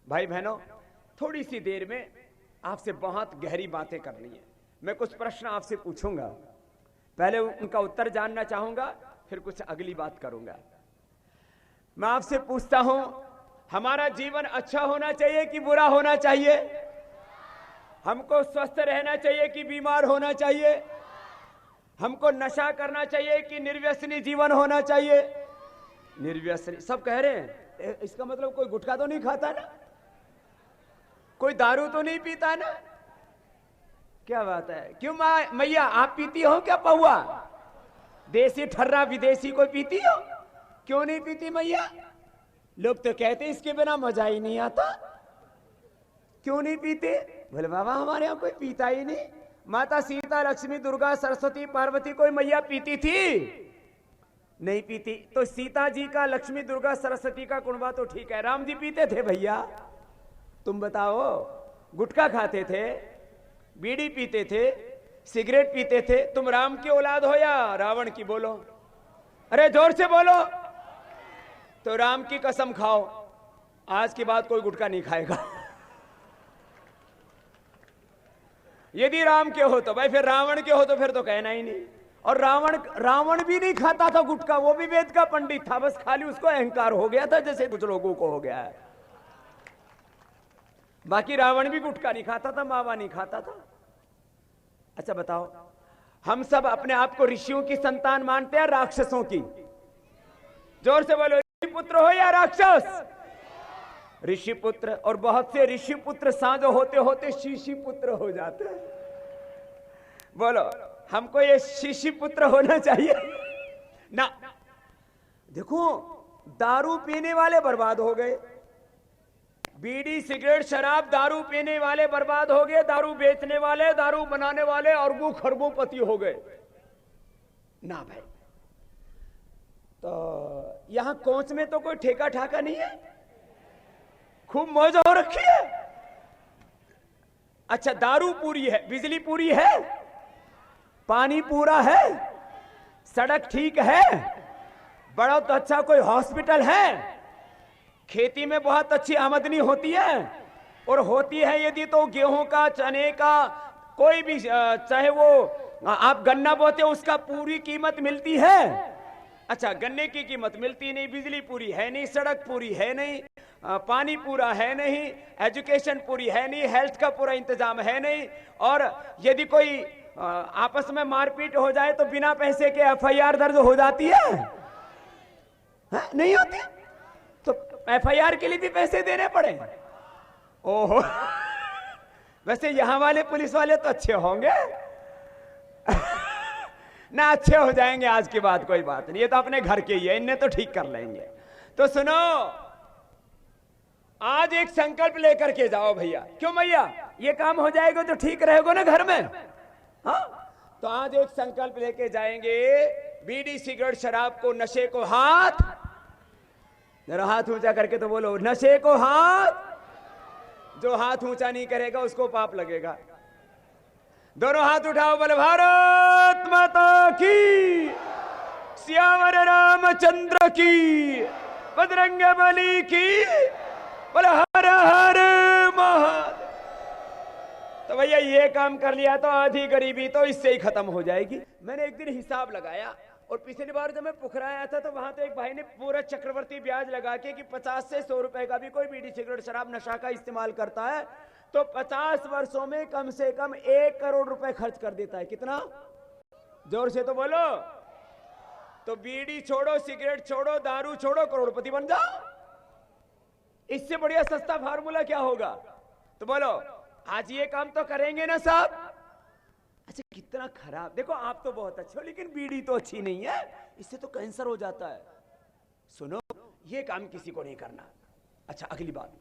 भाई बहनों, थोड़ी सी देर में आपसे बहुत गहरी बातें करनी है। मैं कुछ प्रश्न आपसे पूछूंगा, पहले उनका उत्तर जानना चाहूंगा, फिर कुछ अगली बात करूंगा। मैं आपसे पूछता हूं, हमारा जीवन अच्छा होना चाहिए कि बुरा होना चाहिए? हमको स्वस्थ रहना चाहिए कि बीमार होना चाहिए? हमको नशा करना चाहिए कि निर्व्यसनी जीवन होना चाहिए? निर्व्यसनी सब कह रहे हैं, इसका मतलब कोई गुटखा तो नहीं खाता ना, कोई दारू तो नहीं पीता ना? क्या बात है? क्यों मैया, आप पीती हो क्या पहुआ? देसी ठर्रा विदेशी कोई पीती हो? क्यों नहीं पीती मैया? लोग तो कहते इसके बिना मजा ही नहीं आता। क्यों नहीं पीते? बोले बाबा हमारे यहां कोई पीता ही नहीं। माता सीता, लक्ष्मी, दुर्गा, सरस्वती, पार्वती कोई मैया पीती थी? नहीं पीती। तो सीता जी का, लक्ष्मी, दुर्गा, सरस्वती का कुंडवा तो ठीक है, राम जी पीते थे भैया? तुम बताओ। गुटखा खाते थे, बीड़ी पीते थे, सिगरेट पीते थे। तुम राम की औलाद हो या रावण की? बोलो, अरे जोर से बोलो। तो राम की कसम खाओ, आज के बाद कोई गुटखा नहीं खाएगा। यदि राम के हो तो भाई, फिर रावण के हो तो फिर तो कहना ही नहीं। और रावण भी नहीं खाता था गुटखा, वो भी वेद का पंडित था, बस खाली उसको अहंकार हो गया था जैसे कुछ लोगों को हो गया है। बाकी रावण भी गुटखा नहीं खाता था, मावा नहीं खाता था। अच्छा बताओ, हम सब अपने आप को ऋषियों की संतान मानते हैं राक्षसों की? जोर से बोलो, ऋषि पुत्र हो या राक्षस? ऋषि पुत्र। और बहुत से ऋषि पुत्र साझो होते होते शीशी पुत्र हो जाते हैं। बोलो, हमको ये शीशी पुत्र होना चाहिए ना? देखो, दारू पीने वाले बर्बाद हो गए, बीड़ी, सिगरेट, शराब, दारू पीने वाले बर्बाद हो गए, दारू बेचने वाले, दारू बनाने वाले अरबों खरबों पति हो गए ना भाई। तो यहां कोच में तो कोई ठेका ठाका नहीं है, खूब मौज हो रखी है। अच्छा, दारू पूरी है, बिजली पूरी है, पानी पूरा है, सड़क ठीक है, बड़ा तो अच्छा कोई हॉस्पिटल है, खेती में बहुत अच्छी आमदनी होती है, और होती है यदि तो गेहूं का, चने का, कोई भी, चाहे वो आप गन्ना बोते उसका पूरी कीमत मिलती है। अच्छा, गन्ने की कीमत मिलती नहीं, बिजली पूरी है नहीं, सड़क पूरी है नहीं, पानी पूरा है नहीं, एजुकेशन पूरी है नहीं, हेल्थ का पूरा इंतजाम है नहीं। और यदि कोई आपस में मारपीट हो जाए तो बिना पैसे के एफआईआर दर्ज हो जाती है? नहीं होती? तो एफआईआर के लिए भी पैसे देने पड़े? ओहो। वैसे यहां वाले पुलिस वाले तो अच्छे होंगे ना, अच्छे हो जाएंगे आज के बाद, कोई बात नहीं, ये तो अपने घर के ही है, इन्हें तो ठीक कर लेंगे। तो सुनो, आज एक संकल्प लेकर के जाओ भैया। क्यों भैया? ये काम हो जाएगा तो ठीक रहेगा ना घर में? हाँ, तो आज एक संकल्प लेके जाएंगे, बीड़ी, सिगरेट, शराब को, नशे को हाथ, जरा हाथ ऊंचा करके तो बोलो, नशे को हाथ। जो हाथ ऊंचा नहीं करेगा उसको पाप लगेगा। दोनों हाथ उठाओ, बोले भारत माता की, सियावर रामचंद्र की, बजरंग बली की, बोले हर हर महादेव। तो भैया ये काम कर लिया तो आधी गरीबी तो इससे ही खत्म हो जाएगी। मैंने एक दिन हिसाब लगाया, और पिछली बार जब मैं पोखरा आया था तो वहां तो एक भाई ने पूरा चक्रवर्ती ब्याज लगा के कि 50 से 100 रुपए का भी कोई बीड़ी, सिगरेट, शराब, नशा का इस्तेमाल करता है तो 50 वर्षों में कम से कम 1 करोड़ रुपए खर्च कर देता है। कितना? जोर से तो बोलो। तो बीड़ी छोड़ो, सिगरेट छोड़ो, दारू छोड़ो, करोड़पति बन जाओ। इससे बढ़िया सस्ता फार्मूला क्या होगा? तो बोलो, आज ये काम तो करेंगे ना साहब? अच्छा, कितना खराब। देखो, आप तो बहुत अच्छे हो, लेकिन बीड़ी तो अच्छी नहीं है, इससे तो कैंसर हो जाता है। सुनो, ये काम किसी को नहीं करना। अच्छा, अगली बात,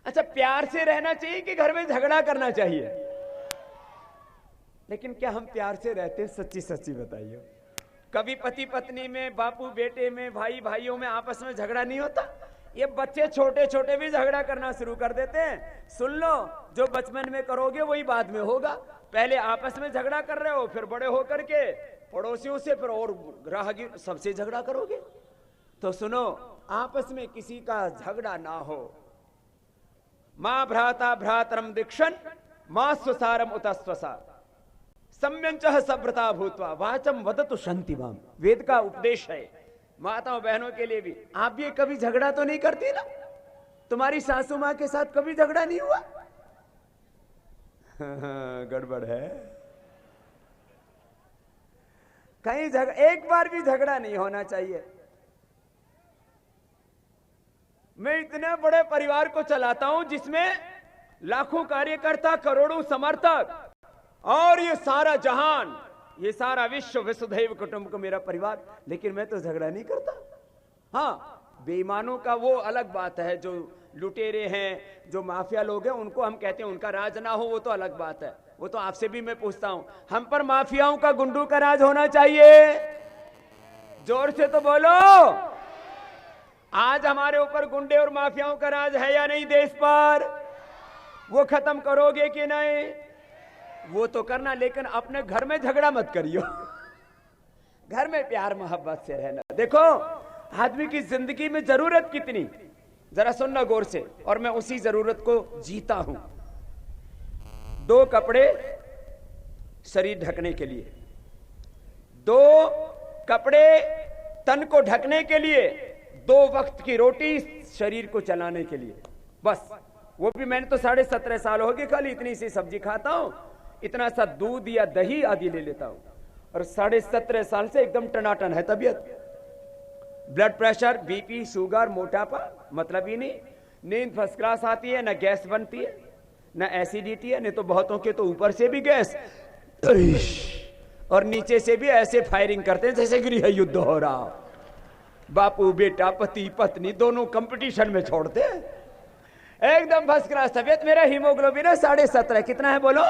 अच्छा, प्यार से रहना चाहिए कि घर में झगड़ा करना चाहिए? लेकिन क्या हम प्यार से रहते हैं? सच्ची सच्ची बताइए। कभी पति पत्नी में, बापू बेटे में, भाई भाइयों में आपस में झगड़ा नहीं होता? ये बच्चे छोटे छोटे भी झगड़ा करना शुरू कर देते हैं। सुन लो, जो बचपन में करोगे वही बाद में होगा। पहले आपस में झगड़ा कर रहे हो, फिर बड़े होकर के पड़ोसियों से, फिर और राहगीर सबसे झगड़ा करोगे। तो सुनो, आपस में किसी का झगड़ा ना हो, मां भ्राता भ्रातरम दीक्षण मां स्वसारम उत स्वसार सम्यंच सभ्रता भूतवा वाचम वदतु शांतिवाम। वेद का उपदेश है माताओं बहनों के लिए भी। आप भी कभी झगड़ा तो नहीं करती ना? तुम्हारी सासू मां के साथ कभी झगड़ा नहीं हुआ? गड़बड़ है कहीं। एक बार भी झगड़ा नहीं होना चाहिए। मैं इतने बड़े परिवार को चलाता हूं जिसमें लाखों कार्यकर्ता, करोड़ों समर्थक और ये सारा जहान, ये सारा विश्व वसुधैव कुटुंबकम मेरा परिवार, लेकिन मैं तो झगड़ा नहीं करता। हाँ, बेईमानों का वो अलग बात है, जो लुटेरे हैं, जो माफिया लोग हैं, उनको हम कहते हैं उनका राज ना हो, वो तो अलग बात है। वो तो आपसे भी मैं पूछता हूं, हम पर माफियाओं का, गुंडों का राज होना चाहिए? जोर से तो बोलो। आज हमारे ऊपर गुंडे और माफियाओं का राज है या नहीं देश पर? वो खत्म करोगे कि नहीं? वो तो करना, लेकिन अपने घर में झगड़ा मत करियो। घर में प्यार मोहब्बत से रहना। देखो आदमी की जिंदगी में जरूरत कितनी, जरा सुनना गौर से, और मैं उसी जरूरत को जीता हूं। 2 कपड़े शरीर ढकने के लिए, 2 कपड़े तन को ढकने के लिए, 2 वक्त की रोटी शरीर को चलाने के लिए, बस। वो भी मैंने तो 17.5 साल हो गए खाली इतनी सी सब्जी खाता हूं, इतना सा दूध या दही आदि ले लेता हूं, और 17.5 साल से एकदम टनाटन है तबीयत। ब्लड प्रेशर, बीपी, शुगर, मोटापा, मतलब ही नहीं। नींद फर्स्ट क्लास आती है, ना गैस बनती है, ना एसिडिटी है, नहीं तो बहुतों के तो ऊपर से भी गैस और नीचे से भी ऐसे फायरिंग करते हैं जैसे गृह युद्ध हो रहा। बापू बेटा, पति पत्नी दोनों कंपटीशन में छोड़ते हैं। एकदम फर्स्ट क्लास तबीयत। मेरा हीमोग्लोबिन है 17.5। कितना है बोलो?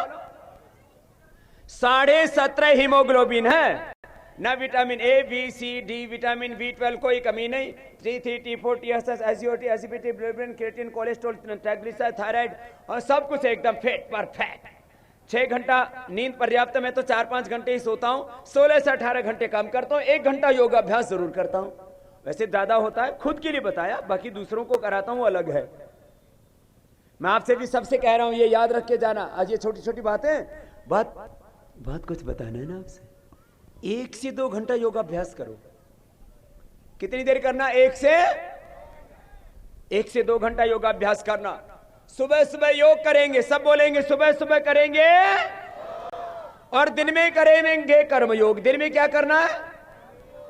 17.5 हीमोग्लोबिन है। ना vitamin A, B, C, D, vitamin B12 कोई कमी नहीं। T3, T4, TSH, SGOT, acidity, bilirubin, creatine, cholesterol, triglyceride, thyroid और सब कुछ एकदम फिट परफेक्ट। 6 घंटा नींद पर्याप्त। मैं तो 4-5 घंटे ही सोता हूं। 16 से 18 घंटे काम करता हूं। 1 घंटा योगाभ्यास जरूर करता हूं। वैसे ज्यादा होता है, खुद के लिए बताया, बाकी दूसरों को कराता हूं, अलग है। मैं आपसे भी सबसे कह रहा हूं, ये याद रख के जाना। आज ये छोटी छोटी बातें, बात कुछ बताना है ना आपसे। 1 से 2 घंटा योगाभ्यास करो। कितनी देर करना? 1 से 2 घंटा योगाभ्यास करना। सुबह सुबह योग करेंगे, सब बोलेंगे सुबह सुबह करेंगे, और दिन में करेंगे कर्मयोग। दिन में क्या करना है?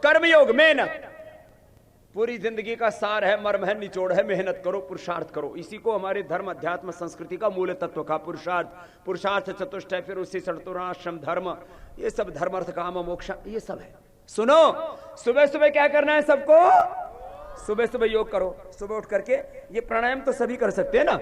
कर्मयोग, मेहनत। पूरी जिंदगी का सार है, मर्म है, निचोड़ है, मेहनत करो, पुरुषार्थ करो। इसी को हमारे धर्म, अध्यात्म, संस्कृति का मूल तत्व का पुरुषार्थ चतुष्टय, फिर उसी चतुराश्रम धर्म, ये सब धर्म, अर्थ, काम, मोक्ष, ये सब है। सुनो, सुबह सुबह क्या करना है सबको? सुबह सुबह योग करो। सुबह उठ करके ये प्राणायाम तो सभी कर सकते हैं ना।